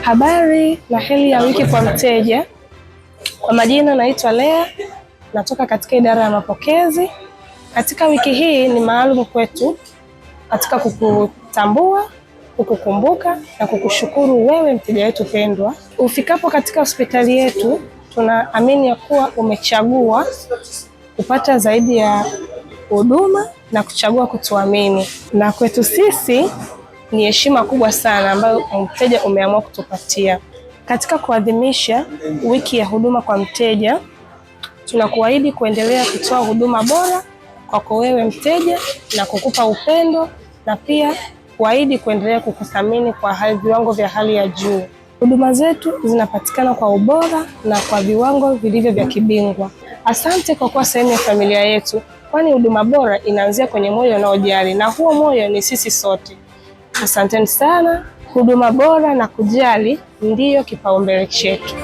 Habari na heri ya wiki kwa mteja. Kwa majina naitwa Lea, natoka katika idara ya mapokezi. Katika wiki hii ni maalum kwetu katika kukutambua, kukukumbuka na kukushukuru wewe mteja wetu pendwa. Ufikapo katika hospitali yetu, tunaamini ya kuwa umechagua kupata zaidi ya huduma na kuchagua kutuamini. Na kwetu sisi ni heshima kubwa sana ambayo mteja umeamua kutupatia. Katika kuadhimisha wiki ya huduma kwa mteja, tunakuahidi kuendelea kutoa huduma bora kwako wewe mteja na kukupa upendo, na pia kuahidi kuendelea kukuthamini kwa viwango vya hali ya juu. Huduma zetu zinapatikana kwa ubora na kwa viwango vilivyo vya kibingwa. Asante kwa kuwa sehemu ya familia yetu, kwani huduma bora inaanzia kwenye moyo unaojali, na huo moyo ni sisi sote. Asanteni sana. Huduma bora na kujali ndiyo kipaumbele chetu.